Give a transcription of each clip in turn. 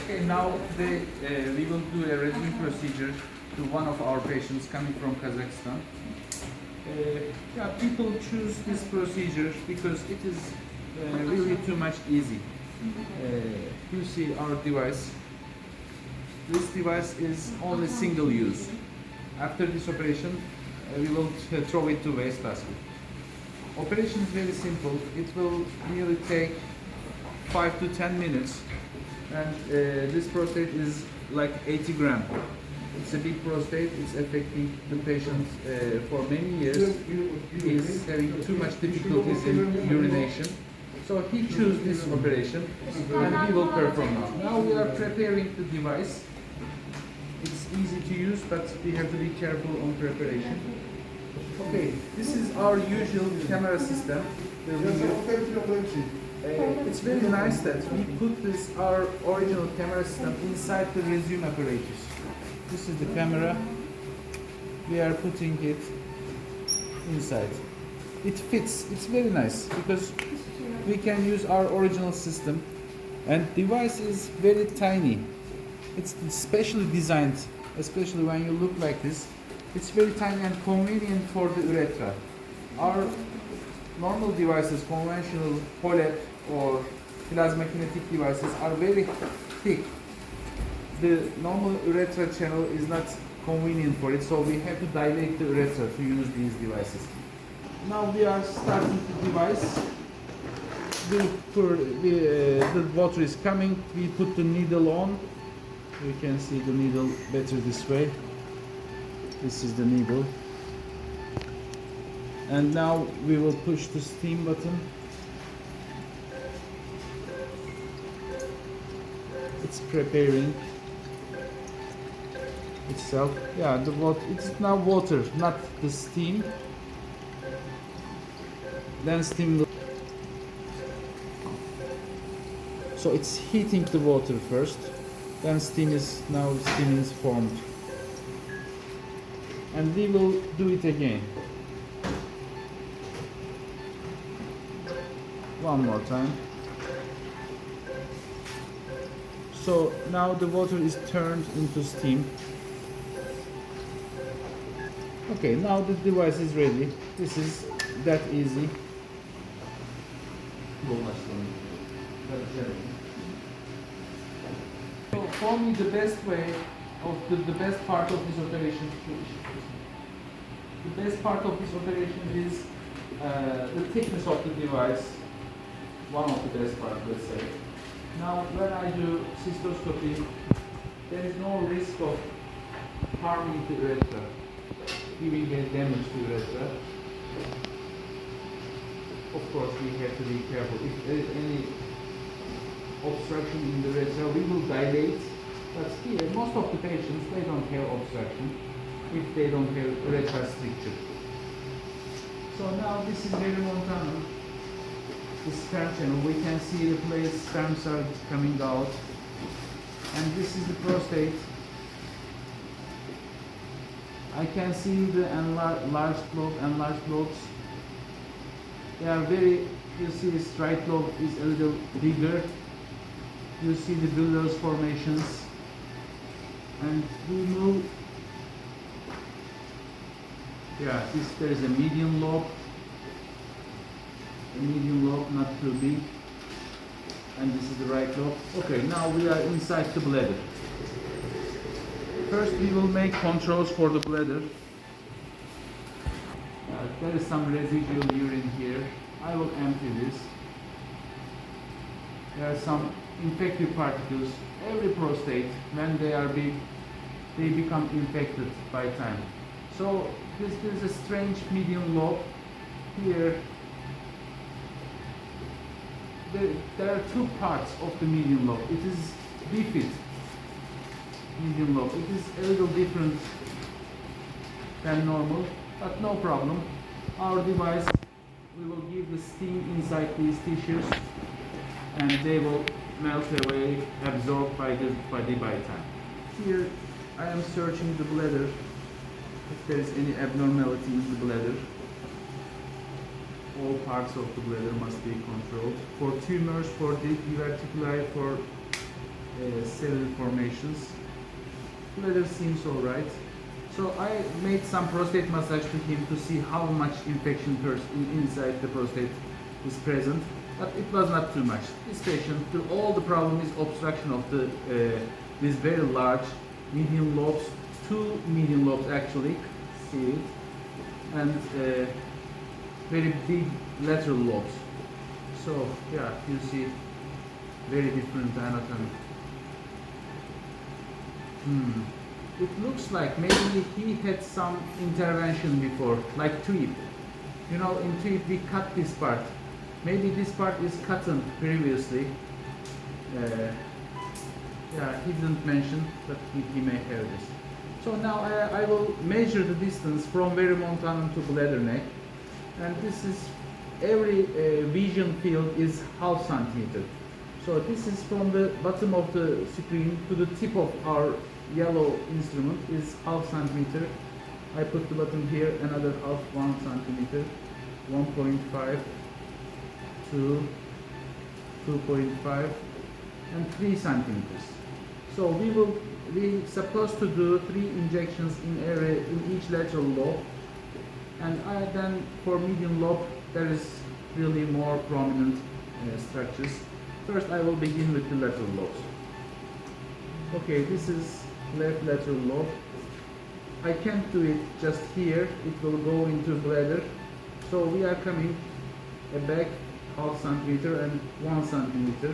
Okay, now today we will do a REZUM procedure to one of our patients coming from Kazakhstan. Yeah, people choose this procedure because it is really too much easy. You see our device. This device is only single use. After this operation, we will throw it to waste basket. Operation is very simple. It will nearly take 5 to 10 minutes, and this prostate is like 80 grams. It's a big prostate. It's affecting the patient for many years. He is having too much difficulties in urination. So he chose this operation, and we will perform now. Now we are preparing the device. It's easy to use, but we have to be careful on preparation. Okay, this is our usual camera system. It's very nice that we put this, our original camera system, inside the REZUM apparatus. This is the camera. We are putting it inside. It fits. It's very nice because we can use our original system, and device is very tiny. It's specially designed, especially when you look like this. It's very tiny and convenient for the urethra. Our normal devices, conventional POLEP or plasma kinetic devices, are very thick. The normal urethra channel is not convenient for it, so we have to dilate the urethra to use these devices. Now we are starting the device. The water is coming. We put the needle on. You can see the needle better this way. This is the needle. And now we will push the steam button. It's preparing itself. Yeah, the water. It's now water, not the steam. Then steam. So it's heating the water first. Then steam is formed. And we will do it again. One more time. So now the water is turned into steam. Okay, now the device is ready. This is that easy. So for me, the best way of the best part of this operation, is the thickness of the device. One of the best parts, let's say. Now, when I do cystoscopy, there is no risk of harming the urethra, giving a damage to the urethra. Of course, we have to be careful. If there is any obstruction in the urethra, we will dilate. But here, most of the patients, they don't have obstruction if they don't have urethral stricture. So now this is very Montana. The sperm channel. We can see the place sperms are coming out. And this is the prostate. I can see the enlarged lobes. They are very, you see this right lobe is a little bigger. You see the bullous formations. And we move. Yeah, there is a medium lobe. A medium lobe, not too big. And this is the right lobe. Okay, now we are inside the bladder. First we will make controls for the bladder. There is some residual urine here. I will empty this. There are some infective particles. Every prostate, when they are big, they become infected by time. So this is a strange medium lobe. Here, there are two parts of the medium lobe. It is bifid medium lobe. It is a little different than normal, but no problem. Our device, we will give the steam inside these tissues, and they will melt away, absorbed by time. Here, I am searching the bladder if there is any abnormality in the bladder. All parts of the bladder must be controlled. For tumors, for deep diverticuli, for cellular formations. Bladder seems alright. So I made some prostate massage to him to see how much infection inside the prostate is present, but it was not too much. This patient, all the problem is obstruction of the these very large median lobes, two median lobes actually, see it, and very big lateral lobes. So yeah, you see very different anatomy. It looks like maybe he had some intervention before, like tweed. You know, in tweed we cut this part. Maybe this part is cut previously. Yeah, he didn't mention, but he may have this. So now I will measure the distance from verimontanum to bladder neck, and this is every vision field is half centimeter. So this is from the bottom of the screen to the tip of our yellow instrument is half centimeter. I put the bottom here, another half 1 centimeter, 1.5, 2, 2.5, and 3 centimeters. So we supposed to do 3 injections in each lateral lobe, and then for median lobe there is really more prominent structures. First I will begin with the lateral lobes. Okay, this is left lateral lobe. I can't do it just here, it will go into bladder. So we are coming back half centimeter and 1 centimeter,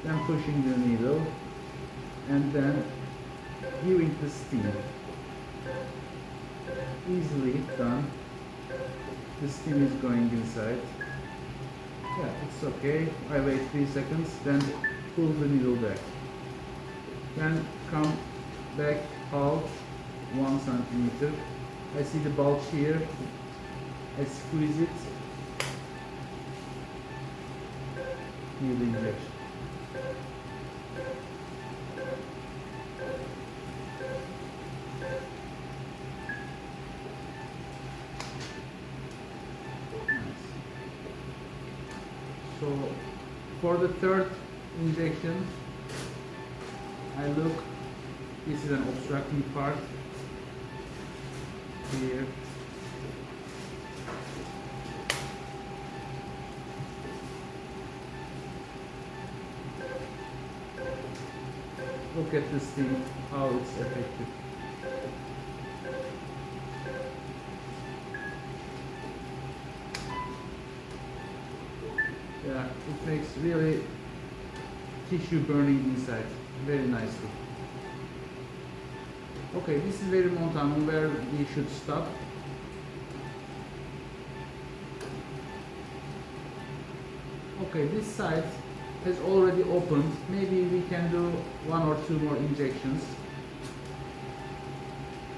then pushing the needle, and then giving the steam. Easily done. The steam is going inside. Yeah, it's okay. I wait 3 seconds, then pull the needle back. Then come back half 1 centimeter. I see the bulge here. I squeeze it. Needle injection. So for the third injection, I look, this is an obstructing part here. Look at this thing, how it's effective. Yeah, it makes really tissue burning inside very nicely. Okay, this is verimontanum where we should stop. Okay, this side has already opened. Maybe we can do 1 or 2 more injections.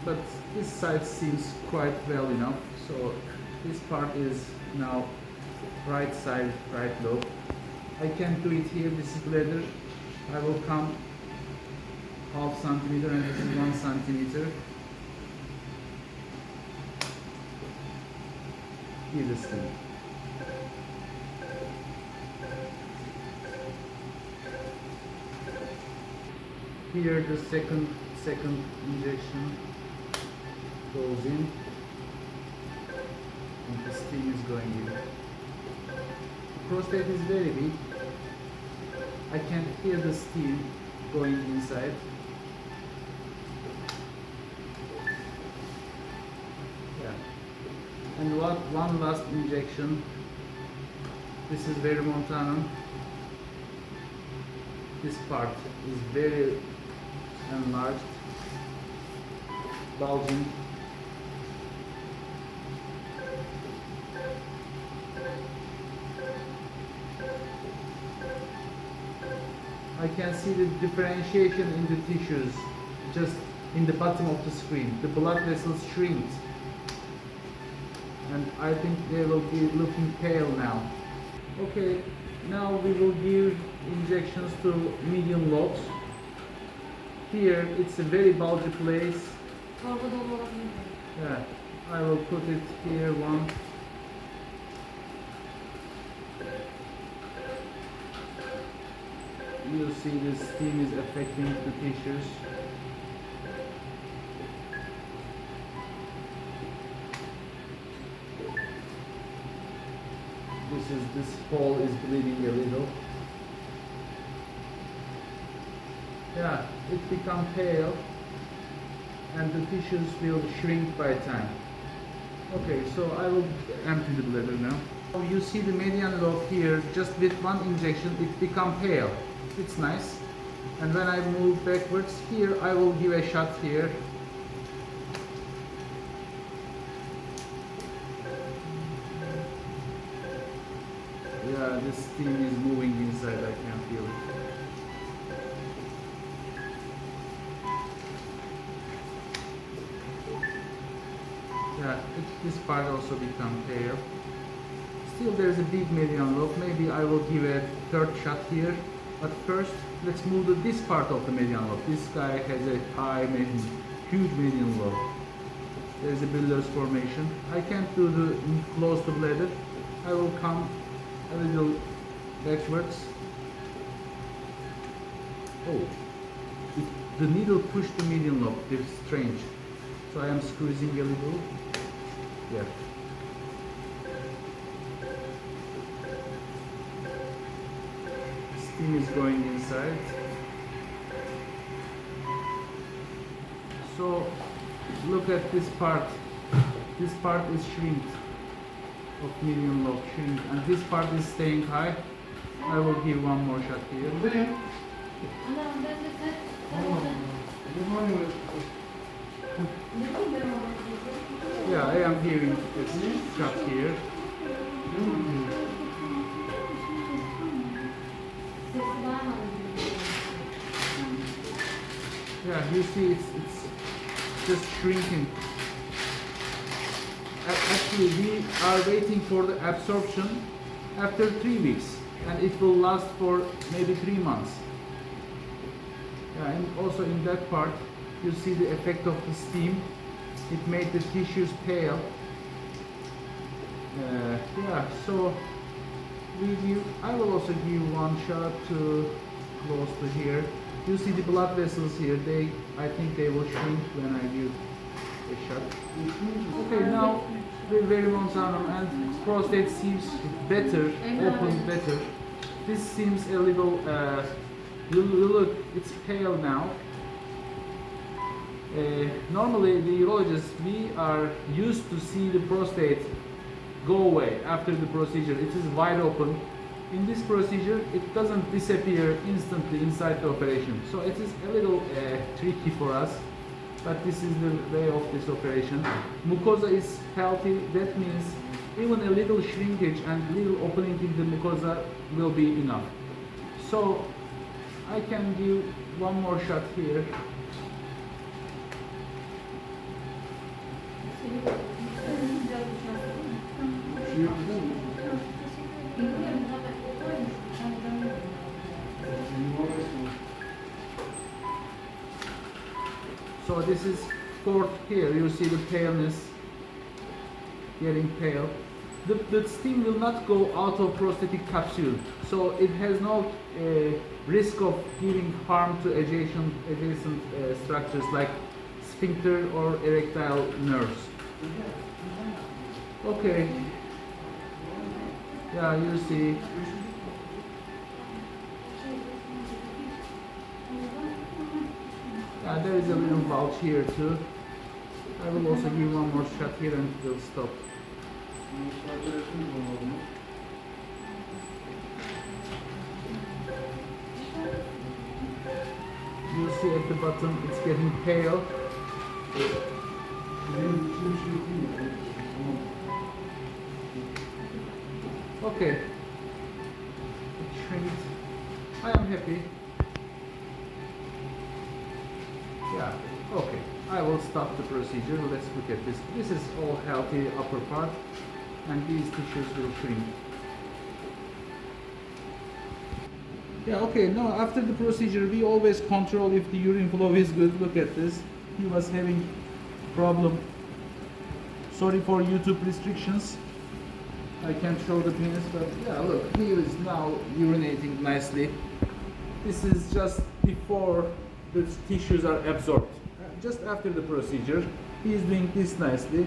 But this side seems quite well enough. So this part is now right side, right lobe. I can't do it here, this is bladder. I will come half centimeter and this is 1 centimeter. Here the steam. Here the second injection goes in and the steam is going in. The prostate is very big. I can hear the steam going inside. Yeah. And one last injection. This is verimontanum. This part is very enlarged, bulging. I can see the differentiation in the tissues just in the bottom of the screen. The blood vessels shrink, and I think they will be looking pale now. Okay, now we will give injections to median lobes. Here it's a very bulgy place. Yeah, I will put it here one. You see this steam is affecting the tissues. This hole is bleeding a little. Yeah, it becomes pale and the tissues will shrink by time. Okay, so I will empty the bladder now. You see the median lobe here, just with one injection it becomes pale. It's nice. And when I move backwards here, I will give a shot here. Yeah, this steam is moving inside, I can feel it. Yeah, this part also become pale. Still there is a big median lobe. Maybe I will give a third shot here. But first, let's move to this part of the median lobe. This guy has a huge median lobe. There is a Bladder's formation. I can't do the close to bladder. I will come a little backwards. Oh, the needle pushed the median lobe. It's strange. So I am squeezing a little. Yeah. Steam is going inside. So look at this part. This part is shrinked of median lobe shrink, and this part is staying high. I will give one more shot here. Yeah, I am giving this shot here. Yeah, you see it's just shrinking. Actually, we are waiting for the absorption after 3 weeks, and it will last for maybe 3 months. Yeah, and also in that part, you see the effect of the steam. It made the tissues pale. Yeah, so I will also give one shot to close to here. You see the blood vessels here. I think they will shrink when I give a shot. Okay, now very long time, and prostate seems better, open better. This seems a little. Look, it's pale now. Normally, the urologists, we are used to see the prostate go away after the procedure. It is wide open. In this procedure, it doesn't disappear instantly inside the operation. So it is a little tricky for us, but this is the way of this operation. Mucosa is healthy. That means even a little shrinkage and little opening in the mucosa will be enough. So I can give one more shot here. So this is fourth here. You see the paleness getting pale. The steam will not go out of prostatic capsule, so it has no risk of giving harm to adjacent structures like sphincter or erectile nerves. Okay. Yeah, you see. Yeah, there is a little bulge here too. I will also give one more shot here and it will stop. You see at the bottom it's getting pale. Okay. It shrinks. I am happy. Yeah, okay. I will stop the procedure. Let's look at this. This is all healthy upper part, and these tissues will shrink. Yeah, okay. Now after the procedure, we always control if the urine flow is good. Look at this. He was having problem. Sorry for YouTube restrictions. I can't show the penis, but yeah, look, he is now urinating nicely. This is just before the tissues are absorbed. Just after the procedure, he is doing this nicely.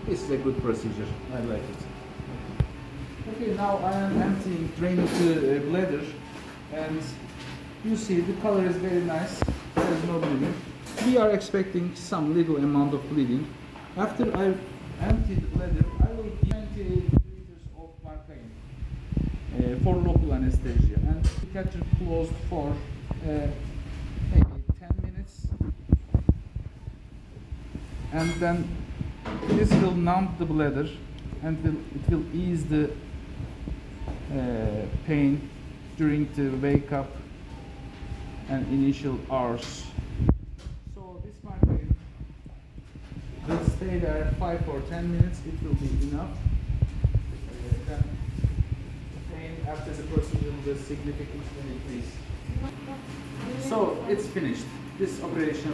This is a good procedure. I like it. Okay, now I am emptying, draining the bladder, and you see the color is very nice. There is no bleeding. We are expecting some little amount of bleeding. After I've emptied the bladder, I will give 28 liters of marcaine for local anesthesia, and the catcher closed for maybe 10 minutes, and then this will numb the bladder and it will ease the pain during the wake up and initial hours. So this marcaine will stay there 5 or 10 minutes. It will be enough. Then pain after the procedure will significantly increase. So it's finished. This operation,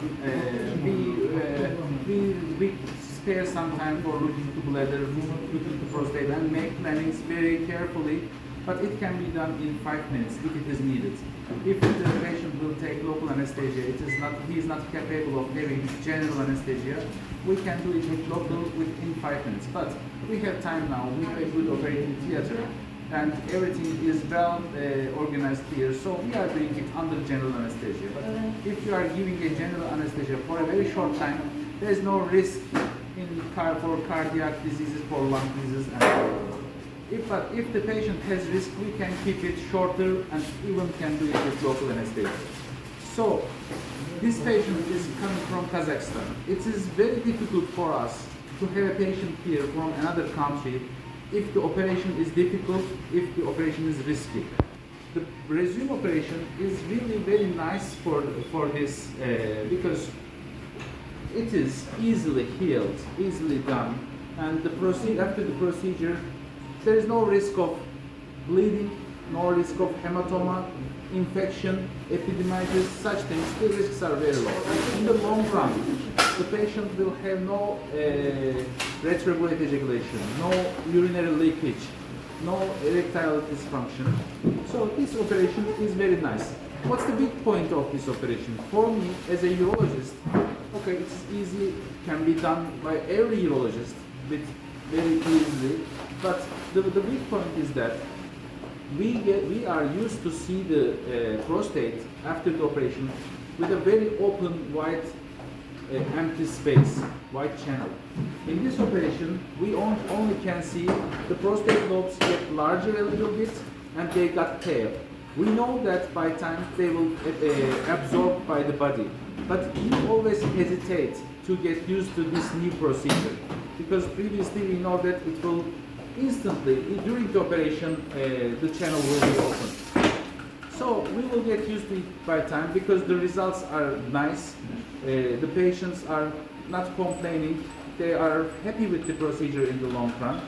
we spare some time for looking to bladder, looking to prostate, and make plannings very carefully. But it can be done in 5 minutes if it is needed. If the patient will take local anesthesia, he is not capable of having general anesthesia, we can do it with local within 5 minutes. But we have time now. We have a good operating theater, and everything is well organized here. So we are doing it under general anesthesia. But if you are giving a general anesthesia for a very short time, there is no risk for cardiac diseases, for lung diseases, and but if the patient has risk, we can keep it shorter and even can do it with local anesthesia. So this patient is coming from Kazakhstan. It is very difficult for us to have a patient here from another country if the operation is difficult, if the operation is risky. The REZUM operation is really very nice for this because it is easily healed, easily done, and after the procedure, there is no risk of bleeding, no risk of hematoma, infection, epididymitis, such things. The risks are very low. In the long run, the patient will have no retrograde ejaculation, no urinary leakage, no erectile dysfunction. So this operation is very nice. What's the big point of this operation? For me, as a urologist, okay, it's easy, can be done by every urologist very easily. But the big point is that we are used to see the prostate after the operation with a very open, wide, empty space, wide channel. In this operation, we only can see the prostate lobes get larger a little bit and they got pale. We know that by time they will absorb by the body, but we always hesitate to get used to this new procedure because previously we know that it will instantly, during the operation, the channel will be open. So we will get used to it by time because the results are nice. The patients are not complaining. They are happy with the procedure in the long run.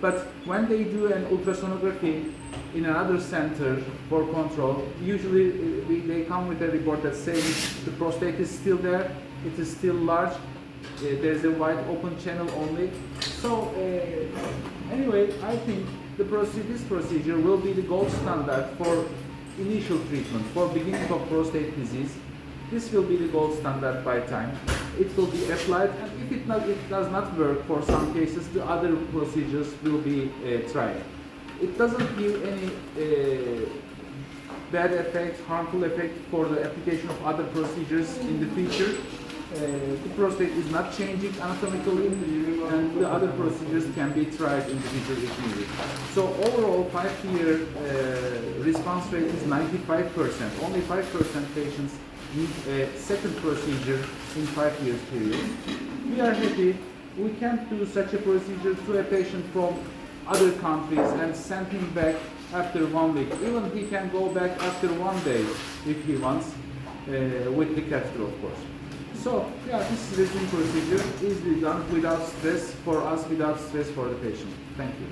But when they do an ultrasonography in another center for control, usually they come with a report that says the prostate is still there, it is still large, there's a wide open channel only. So anyway, I think this procedure will be the gold standard for initial treatment, for beginning of prostate disease. This will be the gold standard by time. It will be applied, and if it does not work for some cases, the other procedures will be tried. It doesn't give any bad effect, harmful effect for the application of other procedures in the future. The prostate is not changing anatomically, and the other procedures can be tried in the future if needed. So overall, 5-year response rate is 95%. Only 5% patients need a second procedure in 5 years period. We are happy. We can't do such a procedure to a patient from other countries and send him back after 1 week. Even he can go back after 1 day if he wants, with the catheter, of course. So, yeah, this REZUM procedure is done without stress for us, without stress for the patient. Thank you.